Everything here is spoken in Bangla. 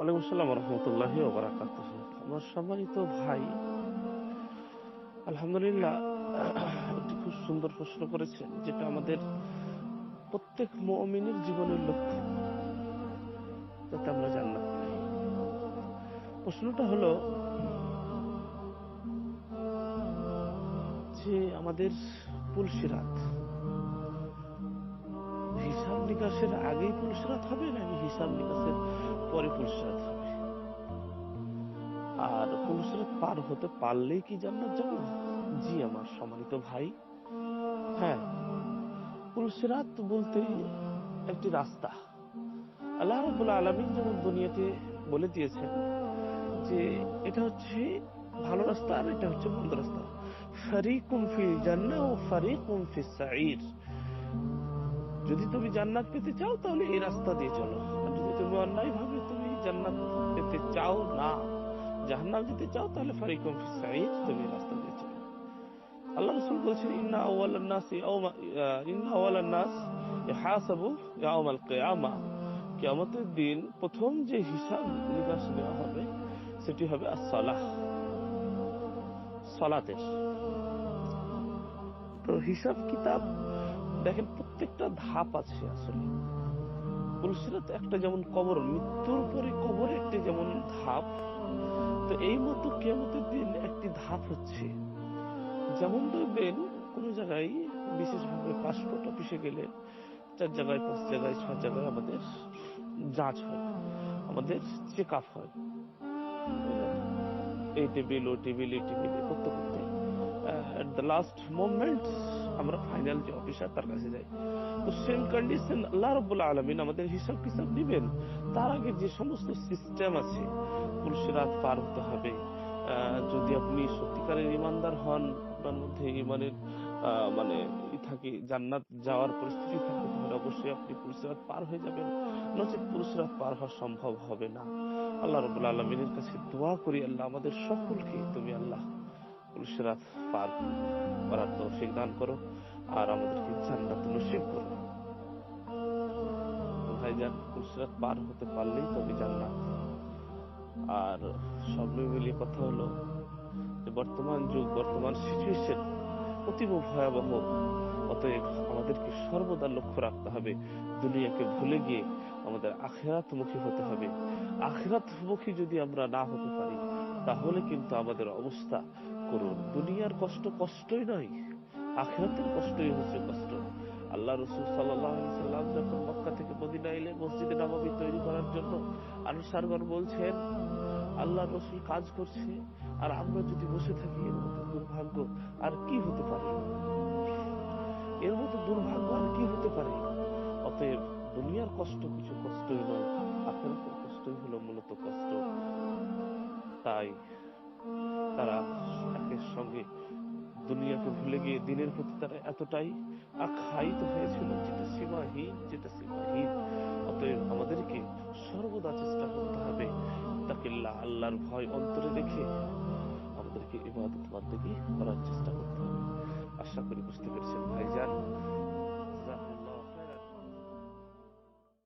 ওয়ালাইকুম আসসালাম রহমতুল্লাহি ওয়া বারাকাতুহু। আমার সম্মানিত ভাই, আলহামদুলিল্লাহ, একটি খুব সুন্দর প্রশ্ন করেছেন, যেটা আমাদের প্রত্যেক মুমিনের জীবনের লক্ষ্য, যাতে আমরা জান্নাত পাই। প্রশ্নটা হলো যে আমাদের পুলসিরাত হিসাব নিকাশের আগেই পুলসিরাত হবে নাকি হিসাব নিকাশের পরে পুলসিরাত হবে? আর পুলসিরাত পার হতে পারলেই কি জান্নাত যাব? জি আমার সম্মানিত ভাই, হ্যাঁ। পুলসিরাত বলতে একটি রাস্তা। আল্লাহ রাব্বুল আলামিন যেমন দুনিয়াতে বলে দিয়েছেন যে এটা হচ্ছে ভালো রাস্তা আর এটা হচ্ছে মন্দ রাস্তা। ফারিকুম ফিল জান্নাহ ওয়া ফারিকুম ফিস সাঈর। যদি তুমি জান্নাত পেতে চাও তাহলে এই রাস্তা দিয়ে চলো, আর যদি তুমি অন্যায় ভাবে তুমি জান্নাত পেতে চাও না, জাহান্নাম যেতে চাও, তাহলে ফারিকুম ফিস সাঈর, তুমি এই রাস্তা দিয়ে চলো। আল্লাহ রাসূল বলেছেন ইন্না আওয়ালান নাস ইহাসাবু ইয়াউমাল কিয়ামা। কিয়ামতের দিন প্রথম যে হিসাব নিকাশ নেওয়া হবে সেটি হবে as-সালাহ, সালাতের। তো হিসাব কিতাব দেখেন, প্রত্যেকটা ধাপ আছে আসলে। পুলসিরাত একটা যেমন কবর, মৃত্যুর পরে কবর একটি যেমন ধাপ, তো এই মতো কিয়ামতের দিন একটি ধাপ হচ্ছে। যেমন দেখবেন কোন জায়গায় বিশেষভাবে পাসপোর্ট অফিসে গেলে 4 জায়গায় 5 জায়গায় 6 জায়গায় আমাদের যাচ হয়, আমাদের চেক আপ হয়, বুঝলেন? এই টেবিল ও টেবিল এই টেবিল করতে করতে এট দ্য লাস্ট মোমেন্ট আমরা ফাইনাল যে অফিসার তার কাছে যাই। তো সেম কন্ডিশন আল্লাহ রাব্বুল আলামিন আমাদের হিসাব কিতাব নিবেন, তার আগে যে সমস্ত সিস্টেম আছে, পুলসিরাত পার হতে হবে। যদি আপনি সত্যিকারের ইমানদার হন, আপনার মধ্যে ইমানের মানে থাকে, জান্নাত যাওয়ার পরিস্থিতি থাকে, তাহলে অবশ্যই আপনি পুলসিরাত পার হয়ে যাবেন। নচেৎ পুলসিরাত পার হওয়া সম্ভব হবে না। আল্লাহ রাব্বুল আলামিনের কাছে দোয়া করি, আল্লাহ আমাদের সকলকে তুমি আল্লাহ পুলসিরাত পার করার তৌফিক দান করো, আর আমাদেরকে জান্নাত নসিব করো। তো ভাইজান, পুলসিরাত পার হতে পারলেই তবে জান্নাত। আর সব মিলিয়ে কথা হলো যে বর্তমান যুগ, বর্তমান সিচুয়েশন অতীব ভয়াবহ। অতএব আমাদেরকে সর্বদা লক্ষ্য রাখতে হবে, দুনিয়াকে ভুলে গিয়ে আমাদের আখিরাতমুখী হতে হবে। আখিরাতমুখী যদি আমরা না হতে পারি, তাহলে কিন্তু আমাদের অবস্থা করুন। দুনিয়ার কষ্ট কষ্টই নয়, আখিরাতের কষ্টই হচ্ছে কষ্ট। আল্লাহ রসুল সাল্লাল্লাহু আলাইহি সাল্লাম যখন মক্কা থেকে মদিনা এলে মসজিদে নববী তৈরি করার জন্য, আনসারগণ বলছেন আল্লাহ রসুল কাজ করছে আর আমরা যদি বসে থাকি, এর মতো দুর্ভাগ্য আর কি হতে পারে? এর মতো দুর্ভাগ্য আর কি হতে পারে? অতএব দুনিয়ার কষ্ট কিছু কষ্টই নয়, আখিরাতের কষ্টই হলো মূলত কষ্ট। তাই তারা একের সঙ্গে দুনিয়াকে ভুলে গিয়ে দিনের প্রতি তারা এতটাই আখ্যায়িত হয়েছিল, যেটা সীমাহীন, যেটা সীমাহীন। অতএব আমাদেরকে সর্বদা চেষ্টা করতে হবে, তাকিল্লাহ, আল্লাহর ভয় অন্তরে রেখে আমাদেরকে ইবাদত বান্দেগী করার চেষ্টা করতে হবে। আশা করি বুঝতে পেরেছেন ভাইজান।